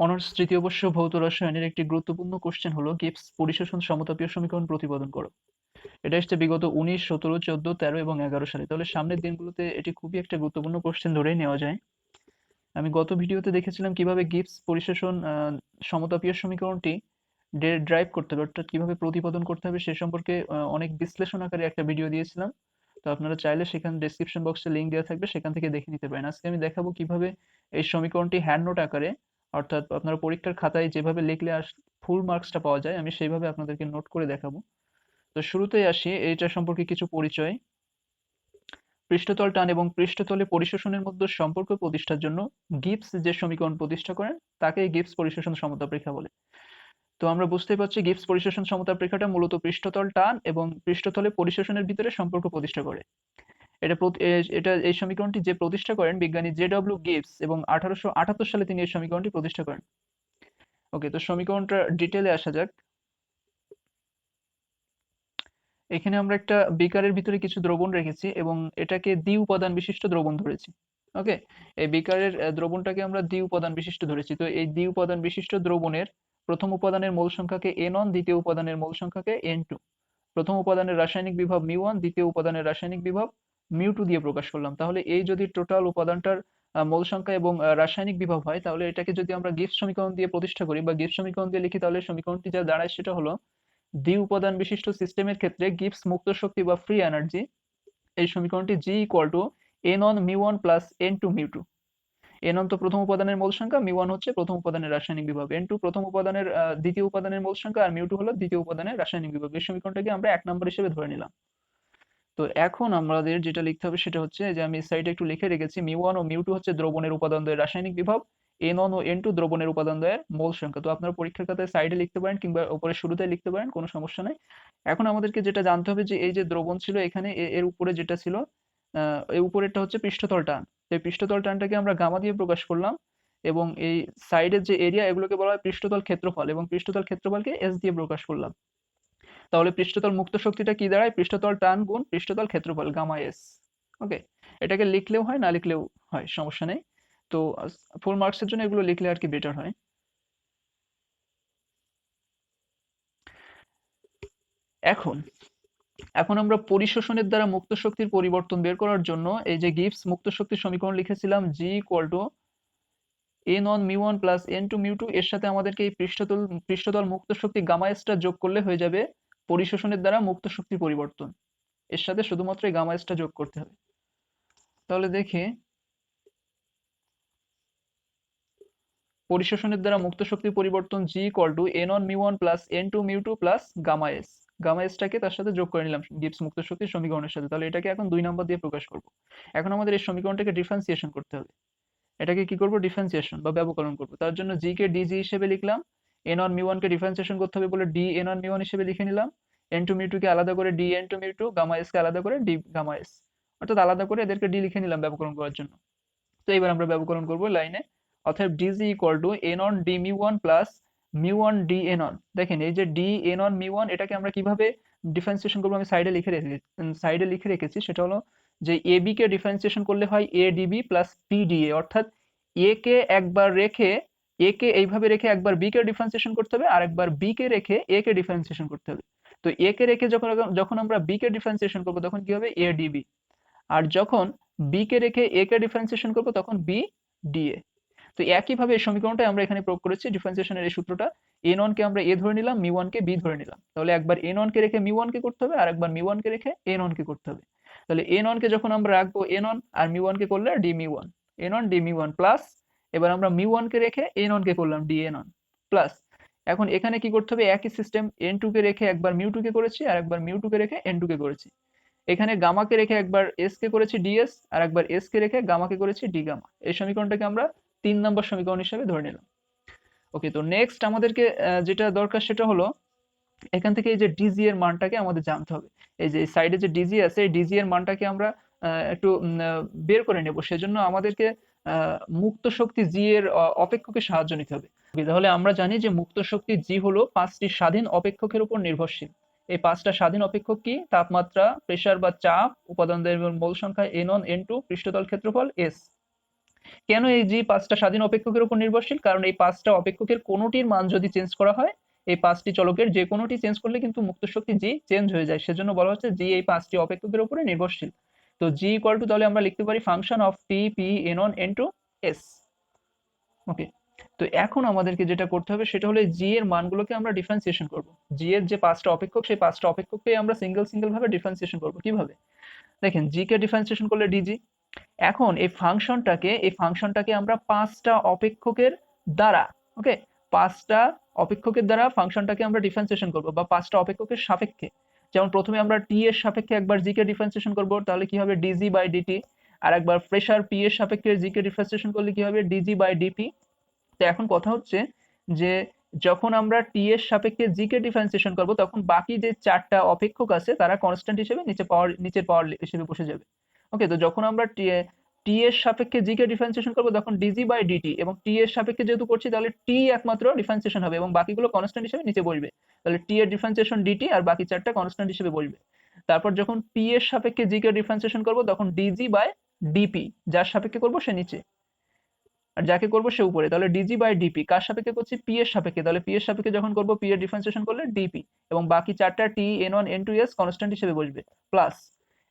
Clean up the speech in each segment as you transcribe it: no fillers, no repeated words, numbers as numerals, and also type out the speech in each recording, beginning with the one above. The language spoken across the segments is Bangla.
অনার্স তৃতীয় বর্ষ ভৌত রসায়নের একটি গুরুত্বপূর্ণ কোশ্চেন হলো গিবস পরিশোষণ সমতাপীয় সমীকরণ প্রতিপাদন করো। এটা এসছে বিগত 19, 17, 14, 13 এবং 11 সালে। তাহলে সামনের দিনগুলোতে এটি খুবই একটা গুরুত্বপূর্ণ কোশ্চেন ধরেই নেওয়া যায়। আমি গত ভিডিওতে দেখেছিলাম কিভাবে গিবস পরিশোষণ সমতাপীয় সমীকরণটি ড্রাইভ করতে হবে, অর্থাৎ কিভাবে প্রতিপাদন করতে হবে সে সম্পর্কে অনেক বিশ্লেষণ আকারে একটা ভিডিও দিয়েছিলাম। তো আপনারা চাইলে সেখানে ডেসক্রিপশন বক্সে লিংক দেওয়া থাকবে, সেখান থেকে দেখে নিতে পারেন। আজকে আমি দেখাবো কিভাবে এই সমীকরণটি হ্যান্ড নোট আকারে, অর্থাৎ আপনারা পরীক্ষার খাতায় যেভাবে লিখলে ফুল মার্কসটা পাওয়া যায়, আমি সেইভাবে আপনাদেরকে নোট করে দেখাবো। তো শুরুতেই আসি এইটা সম্পর্কে কিছু পরিচয়। পৃষ্ঠতল টান এবং পৃষ্ঠতলে পরিশোষণের মধ্যে সম্পর্ক প্রতিষ্ঠার জন্য গিবস যে সমীকরণ প্রতিষ্ঠা করেন তাকে গিবস পরিশোষণ সমতাপরেখা বলে। তো আমরা বুঝতেই পারছি গিবস পরিশোষণ সমতাপরেখাটা মূলত পৃষ্ঠতল টান এবং পৃষ্ঠতলে পরিশোষণের ভিতরে সম্পর্ক প্রতিষ্ঠা করে। এটা এই সমীকরণটি যে প্রতিষ্ঠা করেন বিজ্ঞানী জে.ডব্লিউ. গিবস, এবং 1878 সালে তিনি এই সমীকরণটি প্রতিষ্ঠা করেন। ওকে, তো সমীকরণটা ডিটেলে আসা যাক। এখানে আমরা একটা বিকারের ভিতরে কিছু দ্রবণ রেখেছি এবং এটাকে দ্বি উপাদান বিশিষ্ট দ্রবণ ধরেছি। ওকে, এই বিকারের দ্রবণটাকে আমরা দ্বি উপাদান বিশিষ্ট ধরেছি। তো এই দ্বি উপাদান বিশিষ্ট দ্রবণের প্রথম উপাদানের মোল সংখ্যাকে n1, দ্বিতীয় উপাদানের মোল সংখ্যাকে n2। প্রথম উপাদানের রাসায়নিক বিভব μ1, দ্বিতীয় উপাদানের রাসায়নিক বিভব μ2 দিয়ে প্রকাশ করলাম। তাহলে এই যদি টোটাল উপাদানটার মোল সংখ্যা এবং রাসায়নিক বিভব হয়, তাহলে এটাকে যদি আমরা গিবস সমীকরণ দিয়ে প্রতিষ্ঠা করি বা গিবস সমীকরণ দিয়ে লিখি, তাহলে সমীকরণটি যা দাঁড়ায় সেটা হলো দ্বি উপাদান বিশিষ্ট সিস্টেমের ক্ষেত্রে গিবস মুক্ত শক্তি বা ফ্রি এনার্জি, এই সমীকরণটি জি equal to n1 μ1 plus n2 μ2। n1 তো প্রথম উপাদানের মোল সংখ্যা, μ1 হচ্ছে প্রথম উপাদানের রাসায়নিক বিভব, n2 প্রথম উপাদানের দ্বিতীয় উপাদানের মোল সংখ্যা, আর μ2 হলো দ্বিতীয় উপাদানের রাসায়নিক বিভব। এই সমীকরণটাকে আমরা 1 নম্বর হিসেবে ধরে নিলাম। তো এখন আমাদের যেটা লিখতে হবে সেটা হচ্ছে যে আমি সাইডে একটু লিখে রেখেছি, μ1 ও μ2 হচ্ছে দ্রবণের উপাদানদ্বয়ের রাসায়নিক বিভব, n1 ও n2 দ্রবণের উপাদানদ্বয়ের মোল সংখ্যা। তো আপনারা পরীক্ষার খাতায় সাইডে লিখতে পারেন কিংবা উপরে শুরুতে লিখতে পারেন, কোনো সমস্যা নাই। এখন আমাদেরকে যেটা জানতে হবে যে এই যে দ্রবণ ছিল এখানে, এর উপরে যেটা ছিল, এই উপরেরটা হচ্ছে পৃষ্ঠতল টান। এই পৃষ্ঠতল টানটাকে আমরা গামা দিয়ে প্রকাশ করলাম, এবং এই সাইডের যে এরিয়া এগুলোকে বলা হয় পৃষ্ঠতল ক্ষেত্রফল, এবং পৃষ্ঠতল ক্ষেত্রফলকে এস দিয়ে প্রকাশ করলাম। তাহলে পৃষ্ঠতল মুক্ত শক্তিটা কি দাঁড়ায়? পৃষ্ঠতল টান গুণ পৃষ্ঠতল ক্ষেত্রফল, গামা এস। ওকে, এটাকে লিখলেও হয়, না লিখলেও হয়, সমস্যা নেই। তো ফুল মার্কসের জন্য এগুলো লিখলে আর কি বেটার হয়। এখন এখন আমরা পরিশোষণের দ্বারা মুক্ত শক্তির পরিবর্তন বের করার জন্য এই যে গিবস মুক্ত শক্তির সমীকরণ লিখেছিলাম জি equal to n1 μ1 plus n2 μ2, এর সাথে আমাদেরকে এই পৃষ্ঠতল মুক্ত শক্তি গামা এসটা যোগ করলে হয়ে যাবে পরিশোষণের দ্বারা মুক্ত শক্তির পরিবর্তন। এর সাথে শুধুমাত্র এই গামা এসটা যোগ করতে হবে। তাহলে দেখি, পরিশোষণের দ্বারা মুক্ত শক্তির পরিবর্তন G equal to n1 μ1 plus n2 μ2 plus gamma S. Gamma এসটাকে তার সাথে যোগ করে নিলাম গিবস মুক্ত শক্তির সমীকরণের সাথে। তাহলে এটাকে এখন 2 নম্বর দিয়ে প্রকাশ করব। এখন আমাদের এই সমীকরণটাকে ডিফারেন্সিয়েশন করতে হবে। এটাকে কি করব? ডিফারেন্সিয়েশন বা ব্যবকলন করব। তার জন্য জি কে ডিজি হিসেবে লিখলাম, n1 μ1 কে ডিফারেন্সিয়েশন করতে হবে বলে ডি n1 μ1 হিসেবে লিখে নিলাম, n2 μ2 কে আলাদা করে D n2 μ2, gamma S K আলাদা করে ডি গামা এস, অর্থাৎ আলাদা করে এদেরকে ডি লিখে নিলাম ব্যবকলন করার জন্য। তো এবার আমরা ব্যবকলন করব লাইনে। অতএব D G equal to n1 d μ1 plus μ1 d n1। দেখেন এই যে d n1 μ1, এটাকে আমরা কিভাবে ডিফারেন্সিয়েশন করবো আমি সাইডে লিখে রেখেছি। সেটা হলো যে এ বি কে ডিফারেন্সিয়েশন করলে হয় এ ডিবি প্লাস বি ডিএ, অর্থাৎ এ কে একবার রেখে, এ কে এইভাবে রেখে একবার বি কে ডিফারেন্সিয়েশন করতে হবে, আর একবার বি কে রেখে এ কে ডিফারেন্সিয়েশন করতে হবে। তো এ কে রেখে যখন যখন আমরা বি কে ডিফারেন্সিয়েশন করবো তখন কি হবে? এ ডিবি। আর যখন বি কে রেখে এ কে ডিফারেন্সিয়েশন করবো তখন বি ডিএ। তো একইভাবে এই সমীকরণটা আমরা এখানে প্রয়োগ করেছি ডিফারেন্সিয়েশনের এই সূত্রটা। n1 কে আমরা a ধরে নিলাম, μ1 কে b ধরে নিলাম। তাহলে একবার n1 কে রেখে μ1 কে করতে হবে, আর একবার μ1 কে রেখে n1 কে করতে হবে। তাহলে n1 কে যখন আমরা রাখবো n1, আর μ1 কে করলে d μ1, n1 d μ1 প্লাস, এবার আমরা μ1 কে রেখে n1 কে করলাম d n1 প্লাস। এখন এখানে কি করতে হবে? একই সিস্টেম, n2 কে রেখে একবার μ2 কে করেছি, আর একবার μ2 কে রেখে n2 কে করেছি। এখানে গামাকে রেখে একবার এস কে করেছি ডিএস, আর একবার এস কে রেখে গামাকে করেছি ডি গামা। এই সমীকরণটাকে আমরা 3 নম্বর সমীকরণ হিসেবে ধরে নিলাম। ওকে, তো নেক্সট আমাদেরকে যেটা দরকার সেটা হলো এখান থেকে এই যে ডিজি এর মানটাকে আমাদের জানতে হবে। এই যে সাইডে যে ডিজি আছে, এই ডিজি এর মানটাকে আমরা একটু বের করে নেব। সেজন্য আমাদেরকে মুক্ত শক্তি জি এর অপেক্ষকে সাহায্য নিতে হবে। তাহলে আমরা জানি যে মুক্ত শক্তি জি হলো 5টি স্বাধীন অপেক্ষকের উপর নির্ভরশীল। এই 5টা স্বাধীন অপেক্ষক কি? তাপমাত্রা, প্রেসার বা চাপ, উপাদানদের মোল সংখ্যা n1 n2, পৃষ্ঠতল ক্ষেত্রফল s। কেন এই জি 5টা স্বাধীন অপেক্ষকের উপর নির্ভরশীল? কারণ এই 5টা অপেক্ষকের কোনোটির মান যদি চেঞ্জ করা হয়, এই 5টি চলকের যে কোনোটি চেঞ্জ করলে কিন্তু মুক্ত শক্তি জি চেঞ্জ হয়ে যায়, সেজন্য বলা হচ্ছে জি এই 5টি অপেক্ষকের উপরে নির্ভরশীল। তো জি ইকুয়াল টু তাহলে আমরা লিখতে পারি function of T P N one N two S. Okay, তো এখন আমাদেরকে যেটা করতে হবে সেটা হলো জি এর মানগুলোকে আমরা ডিফারেন্সিয়েশন করব। জি এর যে 5টা অপেক্ষক, সেই 5টা অপেক্ষককে আমরা সিঙ্গেল সিঙ্গেল ভাবে ডিফারেন্সিয়েশন করব। কিভাবে? দেখেন, জি কে ডিফারেন্সিয়েশন করলে ডিজি। এখন এই ফাংশনটাকে আমরা 5টা অপেক্ষকের দ্বারা, ওকে, 5টা অপেক্ষকের দ্বারা ফাংশনটাকে আমরা ডিফারেন্সিয়েশন করব, বা 5টা অপেক্ষকের সাপেক্ষে। যেমন প্রথমে আমরা টি এর সাপেক্ষে একবার জি কে ডিফারেন্সিয়েশন করব, তাহলে কি হবে ডিজি বাই ডিটি। আর একবার প্রেসার পি এর সাপেক্ষে জি কে ডিফারেন্সিয়েশন করলে কি হবে ডিজি বাই ডিপি। তো এখন কথা হচ্ছে যে যখন আমরা টি এর সাপেক্ষে জি কে ডিফারেন্সিয়েশন করব, তখন বাকি যে 4টা অপেক্ষক আছে তারা কনস্ট্যান্ট হিসেবে নিচের পাওয়ার হিসেবে বসে যাবে। ওকে, তো যখন আমরা টি এর সাপেক্ষে জি কে ডিফারেন্সিয়েশন করব, তখন ডিজি বাই ডিটি, এবং টি এর সাপেক্ষে যেহেতু করছি তাহলে টি একমাত্র ডিফারেন্সিয়েশন হবে এবং বাকিগুলো কনস্ট্যান্ট হিসেবে নিচে বসবে। তাহলে টি এর ডিফারেন্সিয়েশন ডিটি আর বাকি 4টা কনস্ট্যান্ট হিসেবে বসবে। তারপর যখন পি এর সাপেক্ষে জি কে ডিফারেন্সিয়েশন করব, তখন ডিজি বাই ডিপি, যার সাপেক্ষে করব সে নিচে আর যাকে করবো সে উপরে। তাহলে ডিজি বাই ডিপি কার সাপেক্ষে করছি? পি এর সাপেক্ষে, তাহলে পি এর সাপেক্ষে যখন করবো পি এর ডিফারেন্সিয়েশন করলে ডিপি, এবং বাকি 4টা T N one N two S constant হিসেবে বসবে। প্লাস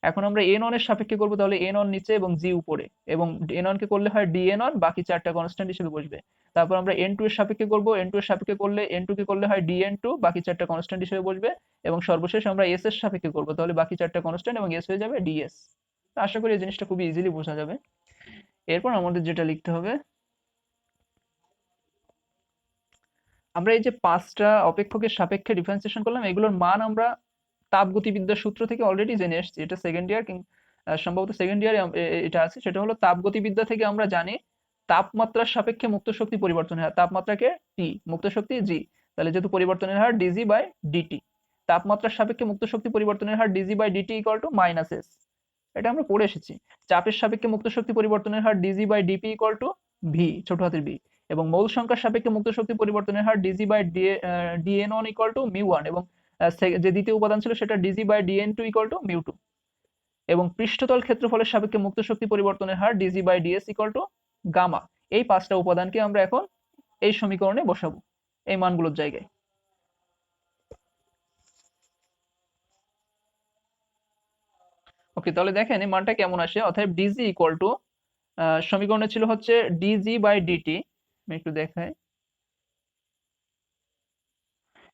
এখন আমরা এন ওয়ান এর সাপেক্ষে করবো, তাহলে এন ওয়ান নিচে এবং জি উপরে, এবং এন ওয়ান কে করলে হয় ডি এন ওয়ান, বাকি 4টা কনস্ট্যান্ট হিসেবে বসবে। তারপর আমরা এন টু এর সাপেক্ষে করবো, এন টু এর সাপেক্ষে করলে এন টু কে করলে হয় ডি এন টু, বাকি 4টা কনস্ট্যান্ট হিসেবে বসবে। এবং সর্বশেষ আমরা এস এর সাপেক্ষে করবো, তাহলে বাকি 4টা কনস্ট্যান্ট এবং এস হয়ে যাবে ডিএস। আশা করি এই জিনিসটা খুবই ইজিলি বোঝা যাবে। এরপর আমাদের যেটা লিখতে হবে, আমরা এই যে 5টা অপেক্ষকের সাপেক্ষে ডিফারেন্সিয়েশন করলাম, এগুলোর মান আমরা তাপগতিবিদ্যার সূত্র থেকে অলরেডি জেনে এসেছি। এটা সেকেন্ড ইয়ার, সম্ভবত সেকেন্ড ইয়ারে এটা আছে। সেটা হলো তাপগতিবিদ্যা থেকে আমরা জানি তাপমাত্রার সাপেক্ষে মুক্ত শক্তি পরিবর্তনের হার, তাপমাত্রাকে টি, মুক্ত শক্তি জি, তাহলে যেহেতু পরিবর্তনের হার ডিজি বাই ডিটি, তাপমাত্রার সাপেক্ষে মুক্ত শক্তি পরিবর্তনের হার DG by D T equal to minus S. এটা আমরা পড়ে এসেছি। চাপের সাপেক্ষে মুক্ত শক্তি পরিবর্তনের হার DG by D P equal to V, ছোট হাতের ভি। এবং মৌল সংখ্যার সাপেক্ষে মুক্ত শক্তি পরিবর্তনের হার DG by d n one equal to mu one, এবং যে দ্বিতীয় উপাদান ছিল সেটা d g by DNA two equal to mu two. এবং পৃষ্ঠতল ক্ষেত্রফলের সাপেক্ষে মুক্ত শক্তি পরিবর্তনের হার DG by d s equal to gamma. এই 5টা উপাদানকে আমরা এখন এই সমীকরণে বসাবো এই মানগুলোর জায়গায়। ওকে, তাহলে দেখেন এই মানটা কেমন আসে। অতএব ডিজি ইকুয়াল টু, সমীকরণে ছিল হচ্ছে ডিজি বাই ডিটি, আমি একটু দেখাই।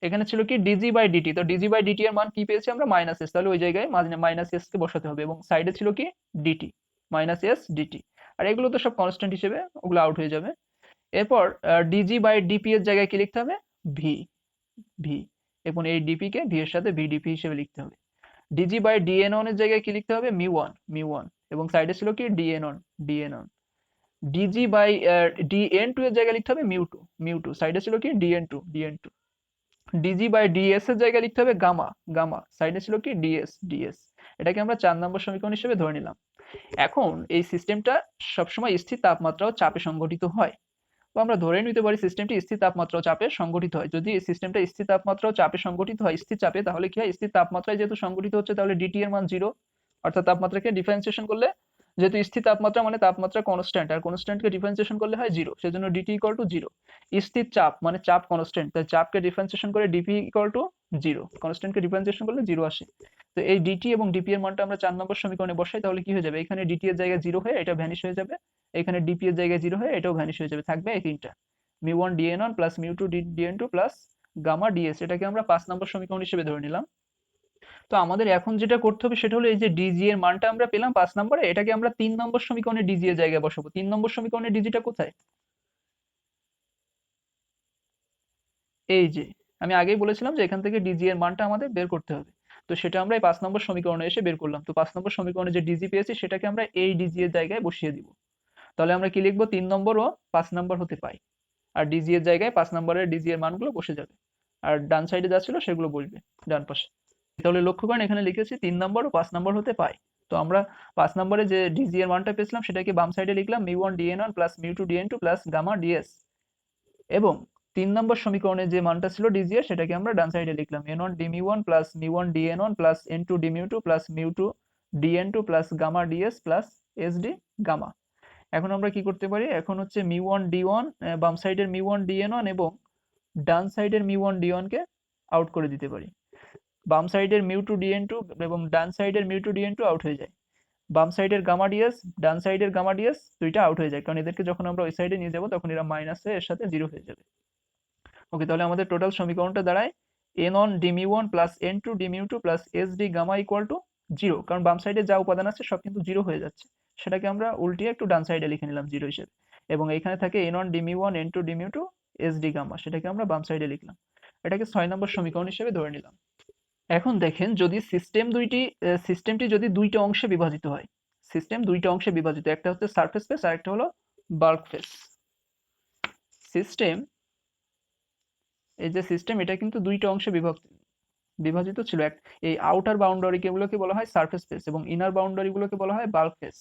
এখানে ছিল কি ডিজি বাই ডিটি, তো ডিজি বাই ডিটি এর মান কি পেয়েছি আমরা? মাইনাস এস, তাহলে ওই জায়গায় মাইনাস এস কে বসাতে হবে, এবং সাইডে ছিল কি ডিটি, মাইনাস এস ডিটি। আর এগুলো তো সব কনস্ট্যান্ট হিসেবে, ওগুলো আউট হয়ে যাবে। এরপর ডিজি বাই ডিপি এর জায়গায় কি লিখতে হবে? ভি, ভি, এবং এই ডিপি কে ভি এর সাথে ভি ডিপি হিসেবে লিখতে হবে। ডিজি বাই ডিএন ওয়ান এর জায়গায় কি লিখতে হবে? মিউ ওয়ান, মিউ ওয়ান, এবং সাইডে ছিল কি DN one, DN one. DG by DNA two এর জায়গায় লিখতে হবে মিউ টু, মিউ টু, সাইডে ছিল কি DN two, DN two. DG by DS এর জায়গায় লিখতে হবে গামা, গামা, সাইডে ছিল কি ডিএস, ডিএস। এটাকে আমরা 4 নম্বর সমীকরণ হিসেবে ধরে নিলাম। এখন এই সিস্টেমটা সবসময় স্থির তাপমাত্রা ও চাপে সংঘটিত হয়, তো আমরা ধরে নিতে পারি সিস্টেমটি স্থির তাপমাত্রা ও চাপে সংঘটিত হয়। যদি এই সিস্টেমটা স্থির তাপমাত্রা ও চাপে সংঘটিত হয়, স্থির চাপে, তাহলে কি হয়? স্থির তাপমাত্রায় যেহেতু সংঘটিত হচ্ছে, তাহলে ডিটি এর মান 0, অর্থাৎ তাপমাত্রাকে ডিফারেন্সিয়েশন করলে, যেহেতু স্থির তাপমাত্রা মানে তাপমাত্রা কনস্ট্যান্ট, আর কনস্ট্যান্টকে ডিফারেন্সিয়েশন করলে হয় 0, সেজন্য ডিটি ইকুয়াল টু 0। স্থির চাপ মানে চাপ কনস্ট্যান্ট, তাই চাপকে ডিফারেন্সিয়েশন করে ডিপি ইকুয়াল টু 0, কনস্ট্যান্টকে ডিফারেন্সিয়েশন করলে 0 আসে। তো এই ডিটি এবং ডিপি এর মানটা আমরা 4 নম্বর সমীকরণে বসাই, তাহলে কি হয়ে যাবে? এখানে ডিটি এর জায়গায় 0 হয়ে এটা ভ্যানিশ হয়ে যাবে, এখানে ডিপি এর জায়গায় 0 হয়ে এটাও ভ্যানিশ হয়ে যাবে, থাকবে এই তিনটা, mu one DN one plus mu two DN two plus gamma DS. এটাকে আমরা 5 নম্বর সমীকরণ হিসেবে ধরে নিলাম। তো আমাদের এখন যেটা করতে হবে সেটা হলো এই যে ডিজি এর মানটা আমরা পেলাম 5 নম্বরে, এটাকে আমরা 3 নম্বর সমীকরণে ডিজি এর জায়গায় বসাবো। 3 নম্বর সমীকরণে ডিজিটা কোথায়? এই যে আমি আগেই বলেছিলাম যে এখান থেকে ডিজি এর মানটা আমাদের বের করতে হবে। তো সেটা আমরা এই 5 নম্বর সমীকরণে এসে বের করলাম। তো 5 নম্বর সমীকরণে যে ডিজি পেয়েছি সেটাকে আমরা এই ডিজি এর জায়গায় বসিয়ে দিব। তাহলে আমরা কি লিখবো? 3 নম্বর ও 5 নম্বর হতে পাই। আর ডিজি এর জায়গায় 5 নম্বরের ডিজি এর মানগুলো বসে যাবে, আর ডান সাইডে যা ছিল সেগুলো বসবে ডান পাশে। তাহলে লক্ষ্য করেন এখানে লিখেছি 3 নম্বর ও 5 নম্বর হতে পাই। তো আমরা 5 নম্বরে যে ডিজি এর মানটা পেয়েছিলাম সেটাকে বাম সাইডে লিখলাম mu one DN one plus mu two DN two plus gamma DS, এবং 3 নম্বর সমীকরণে যে মানটা ছিল ডিজি এর সেটাকে আমরা ডান সাইডে লিখলাম N one D mu one plus mu one DN one plus N two D mu two plus mu two DN two plus gamma DS plus S D gamma. এখন আমরা কি করতে পারি, এখন হচ্ছে μ1 d1, বাম সাইডের μ1 dn1 এবং ডান সাইডের μ1 d1 কে আউট করে দিতে পারি। বাম সাইডের μ2 dn2 এবং ডান সাইডের μ2 dn2 আউট হয়ে যায়। বাম সাইডের গামা ডিএস, ডান সাইডের গামা ডিএস দুইটা আউট হয়ে যায়, কারণ এদেরকে যখন আমরা ওই সাইডে নিয়ে যাব তখন এরা মাইনাস হয়ে এর সাথে 0 হয়ে যাবে। ওকে, তাহলে আমাদের টোটাল সমীকরণটা দাঁড়ায় n1 dμ1 plus n2 dμ2 plus sd gamma equal to 0, কারণ বাম সাইডে যা উপাদান আছে সব কিন্তু 0 হয়ে যাচ্ছে, সেটাকে আমরা উল্টিয়ে একটু ডান সাইডে লিখে নিলাম 0 হিসেবে। এবং এখানে থাকে n1 dμ1 n2 dμ2 sd gamma, সেটাকে আমরা বাম সাইডে লিখলাম। এটাকে 6 নম্বর সমীকরণ হিসেবে ধরে নিলাম। এখন দেখেন, যদি সিস্টেমটি যদি দুইটা অংশে বিভাজিত হয়, সিস্টেম দুইটা অংশে বিভাজিত, একটা হচ্ছে সারফেস ফেস আর একটা হলো বাল্ক ফেস। সিস্টেম, এই যে সিস্টেম, এটা কিন্তু দুইটা অংশে বিভাজিত ছিল। এই আউটার বাউন্ডারি গুলোকে বলা হয় সারফেস ফেস এবং ইনার বাউন্ডারি গুলোকে বলা হয় বাল্ক ফেস।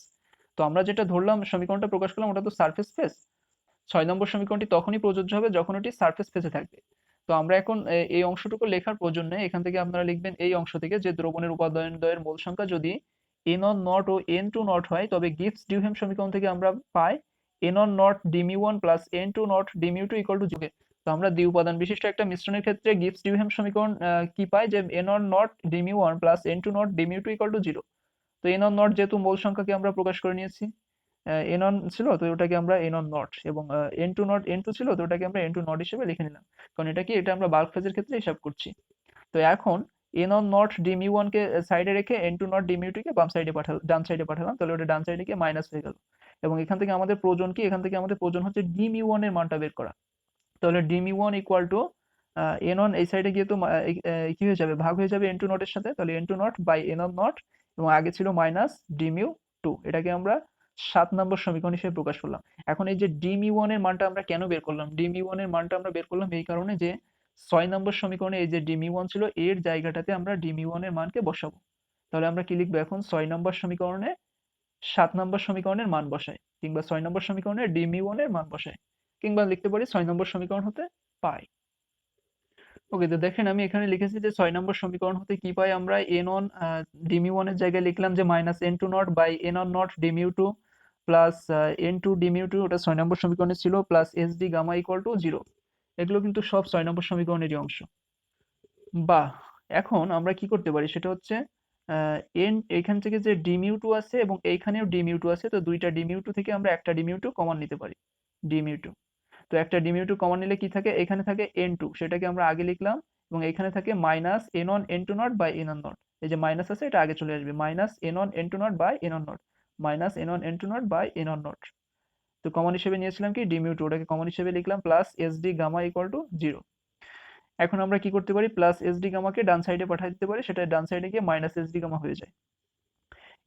তো আমরা যেটা ধরলাম, সমীকরণটা প্রকাশ করলাম, ওটা তো সারফেস ফেস। 6 নম্বর সমীকরণটি তখনই প্রযোজ্য হবে যখন ওটি সারফেস ফেসে থাকবে। তো আমরা এখন এই অংশটুকু লেখার প্রয়োজন নেই, এখান থেকে আপনারা লিখবেন এই অংশ থেকে যে দ্রবণের উপাদানদ্বয়ের মোল সংখ্যা যদি n1 not O n2 not হয়, তবে গিবস ডিউহেম সমীকরণ থেকে আমরা পাই n1 not dμ1 plus n2 not dμ2 equal to 0। তো আমরা দ্বি উপাদান বিশিষ্ট একটা মিশ্রণের ক্ষেত্রে গিবস ডিউহেম সমীকরণ কি পাই, যে n1 not dμ1 plus n2 not dμ2 equal to 0। তো n1 নট যেহেতু মোল সংখ্যাকে আমরা প্রকাশ করে নিয়েছি, n1 ছিল তো ওটাকে আমরা n1 নট, এবং n2 নট n2 ছিল তো ওটাকে আমরা n2 নট হিসেবে লিখে নিলাম, কারণ এটা আমরা বাল্ক ফেজের ক্ষেত্রে হিসাব করছি। তো এখন n1 নট dμ1 কে সাইডে রেখে n2 নট dμ2 কে ডান সাইডে পাঠালাম, তাহলে ওটা ডান সাইডে গিয়ে মাইনাস হয়ে গেল। এবং এখান থেকে আমাদের প্রয়োজন কি, এখান থেকে আমাদের প্রয়োজন হচ্ছে dμ1 এর মানটা বের করা। তাহলে dμ1 ইকুয়াল টু n1 এই সাইডে গিয়ে তো কি হয়ে যাবে, ভাগ হয়ে যাবে n2 নটের সাথে, তাহলে n2 not by n1 not, এবং আগে ছিল মাইনাস dμ2। এটাকে আমরা 7 নম্বর সমীকরণ হিসেবে প্রকাশ করলাম। এখন এই যে dμ1 এর মানটা আমরা কেন বের করলাম, dμ1 এর মানটা আমরা বের করলাম এই কারণে যে 6 নম্বর সমীকরণে এই যে dμ1 ছিল, এর জায়গাটাতে আমরা dμ1 এর মানকে বসাবো। তাহলে আমরা কি লিখবো এখন, 6 নম্বর সমীকরণে 7 নম্বর সমীকরণের মান বসাই, কিংবা 6 নম্বর সমীকরণে dμ1 এর মান বসাই, কিংবা লিখতে পারি 6 নম্বর সমীকরণ হতে পাই। ওকে, তো দেখেন আমি এখানে লিখেছি যে 6 নম্বর সমীকরণ হতে কি পাই আমরা, n1 dμ1 এর জায়গায় লিখলাম যে minus n2 not by n1 not dμ2 plus n2 dμ2, ওটা 6 নম্বর সমীকরণে ছিল, plus sd gamma equal to 0। এগুলো কিন্তু সব 6 নম্বর সমীকরণেরই অংশ। বা এখন আমরা কি করতে পারি, সেটা হচ্ছে এখান থেকে যে dμ2 আছে এবং এইখানেও dμ2 আছে, তো দুইটা dμ2 থেকে আমরা একটা dμ2 কমন নিতে পারি, dμ2। তো একটা dμ2 কমন নিলে কি থাকে, এখানে থাকে n2, সেটাকে আমরা আগে লিখলাম, এবং এখানে থাকে minus n1 n2 not by n1 not. এই যে মাইনাস আছে এটা আগে চলে আসবে, minus n1 n2 not by n1 not, minus n1 n2 not by n1 not. তো কমন হিসেবে নিয়েছিলাম কি dμ2, ওটাকে কমন হিসেবে লিখলাম, plus sd gamma equal to 0। এখন আমরা কি করতে পারি, প্লাস sd গামাকে ডান সাইডে পাঠিয়ে দিতে পারি, সেটা ডান সাইডে গিয়ে মাইনাস sd গামা হয়ে যায়।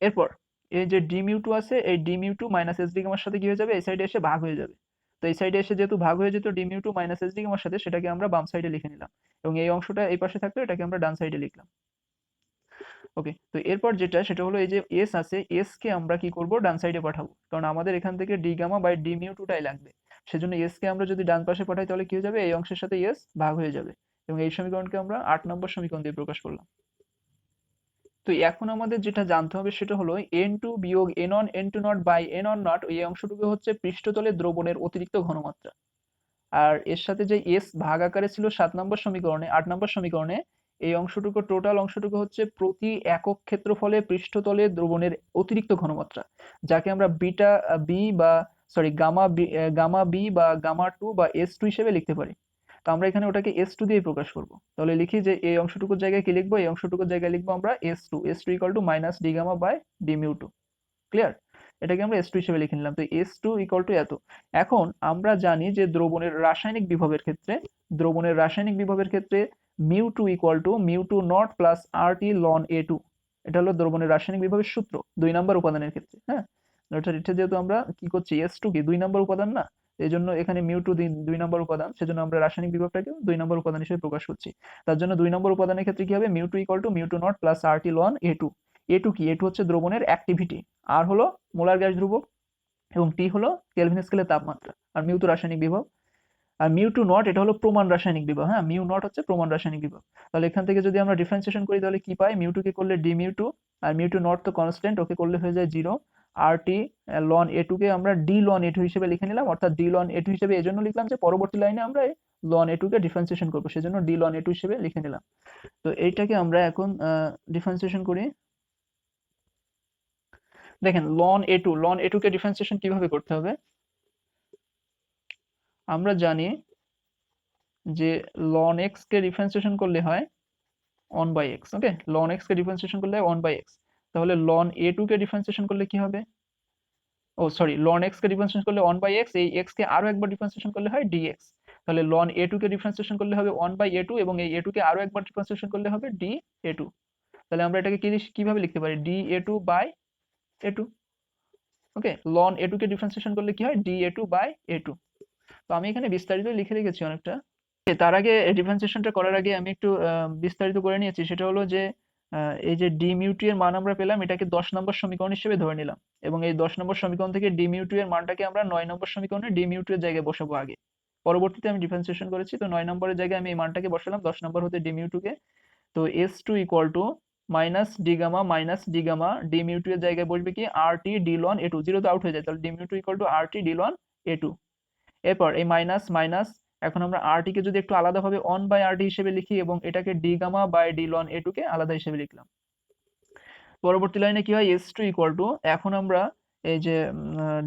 এরপর এই যে dμ2 আছে, এই dμ2 মাইনাস sd গামার সাথে কি হয়ে যাবে, এই সাইডে এসে ভাগ হয়ে যাবে। তো এই সাইডে এসে যেহেতু ভাগ হয়ে যেত dμ2 মাইনাস sd গামার সাথে, সেটাকে আমরা বাম সাইডে লিখে নিলাম, এবং এই অংশটা এই পাশে থাকলো, এটাকে আমরা ডান সাইডে লিখলাম। ওকে, তো এরপর যেটা সেটা হলো এই যে s আছে, s কে আমরা কি করব, ডান সাইডে পাঠাবো, কারণ আমাদের এখান থেকে d গামা বাই dμ2 টাই লাগবে। সেজন্য s কে আমরা যদি ডান পাশে পাঠাই, তাহলে কি হয়ে যাবে, এই অংশের সাথে s ভাগ হয়ে যাবে, এবং এই সমীকরণকে আমরা 8 নম্বর সমীকরণ দিয়ে প্রকাশ করলাম। তো এখন আমাদের যেটা জানতে হবে সেটা হলো n2 বিয়োগ n1 n2 not by n1 not, এই অংশটুকু হচ্ছে পৃষ্ঠতলে দ্রবণের অতিরিক্ত ঘনমাত্রা। আর এর সাথে যে s ভাগ আকারে ছিল 7 নম্বর সমীকরণে, 8 নম্বর সমীকরণে, এই অংশটুকু, টোটাল অংশটুকু হচ্ছে প্রতি একক ক্ষেত্রফলে পৃষ্ঠতলে দ্রবণের অতিরিক্ত ঘনমাত্রা, যাকে আমরা বিটা বি বা গামা বি বা গামা টু বা s2 হিসেবে লিখতে পারি। তো আমরা এখানে ওটাকে s2 দিয়ে প্রকাশ করব। তাহলে লিখি যে এই অংশটুকুর জায়গায় কি লিখবো, এই অংশটুকুর জায়গায় লিখবো আমরা s2 equal to minus d gamma by dμ2। Clear? এটাকে আমরা s2 হিসেবে লিখে নিলাম। তো s2 ইকুয়াল টু এত। এখন আমরা জানি যে দ্রবণের রাসায়নিক বিভবের ক্ষেত্রে μ2 equal to μ2 naught plus RT ln A2। এটা হলো দ্রবণের রাসায়নিক বিভবের সূত্র 2 নম্বর উপাদানের ক্ষেত্রে। হ্যাঁ, এটা যেহেতু আমরা কি করছি, s2 কি 2 নম্বর উপাদান না, এই জন্য এখানে μ2 2 নম্বর উপাদান, সেজন্য আমরা রাসায়নিক বিভবটাকে 2 নম্বর উপাদান হিসেবে প্রকাশ করছি। তার জন্য 2 নম্বর উপাদানের ক্ষেত্রে কি হবে, μ2 equal to μ2 naught plus RT ln A2। A2 কি, A2 হচ্ছে দ্রবণের অ্যাক্টিভিটি, আর হলো মোলার গ্যাস ধ্রুবক, এবং টি হলো কেলভিন স্কেলের তাপমাত্রা, আর মিউ তো রাসায়নিক বিভব। আর μ2 নট এটা হলো প্রমাণ রাসায়নিক বিভব। হ্যাঁ, মিউ নট হচ্ছে প্রমাণ রাসায়নিক বিভব। তাহলে এখান থেকে যদি আমরা ডিফারেন্সিয়েশন করি, তাহলে কি পাই, μ2 কে করলে dμ2, আর μ2 নট তো কনস্ট্যান্ট, ওকে করলে হয়ে যায় 0, আরটি লন এ টু কে আমরা ডি লন এ টু হিসেবে লিখে নিলাম, অর্থাৎ ডি লন এ টু হিসেবে এই জন্য লিখলাম যে পরবর্তী লাইনে আমরা loan a two K differentiation করবো, সেজন্য ডি লন এ টু হিসেবে লিখে নিলাম। তো এইটাকে আমরা এখন ডিফারেন্সিয়েশন করি। দেখেন loan a two K differentiation কিভাবে করতে হবে। আমরা জানি যে লন এক্স কে ডিফারেন্সিয়েশন করলে হয় 1/x। ওকে, লন এক্স কে ডিফারেন্সিয়েশন করলে হয় 1/x। তাহলে loan a two K differentiation করলে কি হবে, ও সরি, লন এক্স কে ডিফারেন্সিয়েশন করলে 1/x, এই এক্স কে আরো একবার ডিফারেন্সিয়েশন করলে হয় dx। তাহলে loan a two K differentiation করলে হবে 1/a2, এবং এই a2 কে আরো একবার ডিফারেন্সিয়েশন করলে হবে dA2। তাহলে আমরা এটাকে কিভাবে লিখতে পারি, dA2/a2। Okay, loan a two K differentiation করলে কি হয়, dA2/a2। তো আমি এখানে বিস্তারিত লিখে রেখেছি অনেকটা। তার আগে ডিফারেন্সিয়েশনটা করার আগে আমি একটু বিস্তারিত করে নিয়েছি। সেটা হলো যে এই যে ডি মিউ2 এর মান আমরা পেলাম, এটাকে 10 নম্বর সমীকরণ হিসেবে ধরে নিলাম, এবং এই 10 নম্বর সমীকরণ থেকে ডি মিউ2 এর মানটাকে আমরা 9 নম্বর সমীকরণে ডি মিউ2 এর জায়গায় বসাবো আগে। পরবর্তীতে আমি ডিফারেন্সিয়েশন করেছি, তো 9 নম্বরের জায়গায় আমি এই মানটাকে বসালাম 10 নম্বর হতে ডি মিউ2 কে। তো S2 equal to minus d gamma d mu two এর জায়গায় বসবে কি RT d ln A2, zero তো আউট হয়ে যায়, তাহলে d mu two equal to RT d ln A2। এরপর এই মাইনাস মাইনাস, এখন আমরা আরটি কে যদি একটু আলাদাভাবে 1/RT হিসেবে লিখি, এবং এটাকে d gamma by d ln a two কে আলাদা হিসেবে লিখলাম। পরবর্তী লাইনে কি হয়, S2 ইকুয়াল টু, এখন আমরা এই যে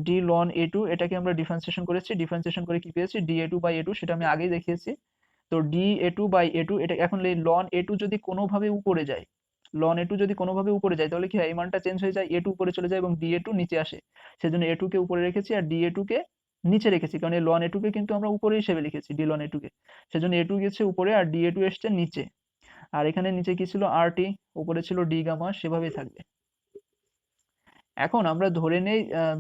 ডি লন এ টু এটাকে আমরা ডিফারেন্সিয়েশন করেছি, ডিফারেন্সিয়েশন করে কি পেয়েছি, dA2/A2, সেটা আমি আগেই দেখিয়েছি। তো dA2/A2 এটা এখন এই লন এ টু যদি কোনোভাবে উপরে যায়, লন এ টু যদি কোনোভাবে উপরে যায়, তাহলে কি হয়, এই মানটা চেঞ্জ হয়ে যায়, এ টু উপরে চলে যায় এবং dA2 নিচে আসে। সেজন্য এ টু কে উপরে রেখেছি আর dA2 কে নিচে রেখেছি, কারণ এই লন এ টু কে কিন্তু আমরা উপরে হিসেবে লিখেছি ডি লন এ টু কে। সেজন্য এ টু গেছে উপরে আর dA2 এসছে নিচে। আর এখানে নিচে কি ছিল, RT, উপরে ছিল ডি গামা, সেভাবেই থাকবে। এখন আমরা ধরে নেই,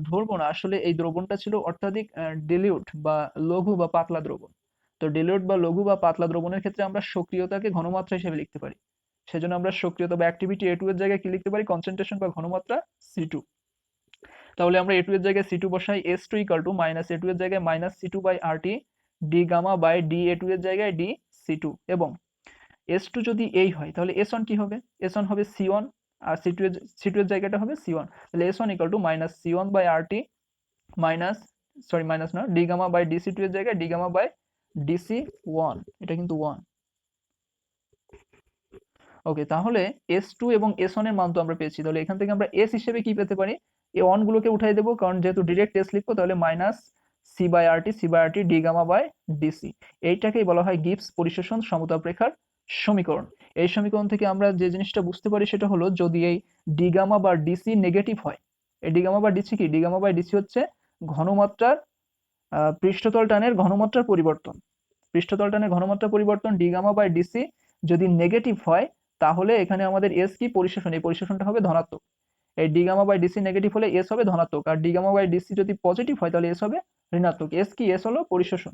ধরবো না আসলে এই দ্রবণটা ছিল অত্যাধিক ডিলিউট বা লঘু বা পাতলা দ্রবণ। তো ডিলিউট বা লঘু বা পাতলা দ্রবণের ক্ষেত্রে আমরা সক্রিয়তাকে ঘনমাত্রা হিসেবে লিখতে পারি। সেজন্য আমরা সক্রিয়তা বা অ্যাক্টিভিটি এ টু এর জায়গায় কি লিখতে পারি, কনসেন্ট্রেশন বা ঘনমাত্রা C2। তাহলে আমরা এ টু এর জায়গায় C2 বসাই, S2 equal to minus A two এর জায়গায় minus C2/RT D gamma by D A two এর জায়গায় dC2। এবং S2 যদি এই হয়, তাহলে S1 কি হবে, S1 হবে C1, আর C2 এর জায়গাটা হবে C1। তাহলে S1 equal to minus C1/RT minus, sorry minus না, ডি গামা বাই dC2 এর জায়গায় ডি গামা বাই dC1, এটা কিন্তু 1। ওকে, তাহলে S2 এবং S1 এর মান তো আমরা পেয়েছি, তাহলে এখান থেকে আমরা S হিসেবে কি পেতে পারি, এই 1 গুলোকে উঠাই দেবো, কারণ যেহেতু ডিরেক্ট S লিখবো, তাহলে minus C/RT D gamma by dC। এইটাকেই বলা হয় গিবস পরিশোষণ সমতাপ রেখার সমীকরণ। এই সমীকরণ থেকে আমরা যে জিনিসটা বুঝতে পারি সেটা হলো, যদি এই ডি গামা বা DC নেগেটিভ হয়, এই ডি গামা বা DC কি, ডি গামা বাই DC হচ্ছে ঘনমাত্রার পৃষ্ঠতল টানের ঘনমাত্রার পরিবর্তন। পৃষ্ঠতল টানের ঘনমাত্রা পরিবর্তন ডি গামা বাই DC যদি নেগেটিভ হয়, তাহলে এখানে আমাদের S কি, পরিশোষণ, এই পরিশোষণটা হবে ধনাত্মক। এই D gamma by DC negative হলে S হবে ধনাত্মক, আর ডি গামা বাই DC যদি পজিটিভ হয়, তাহলে S হবে ঋণাত্মক। S কি, S হলো পরিশোষণ।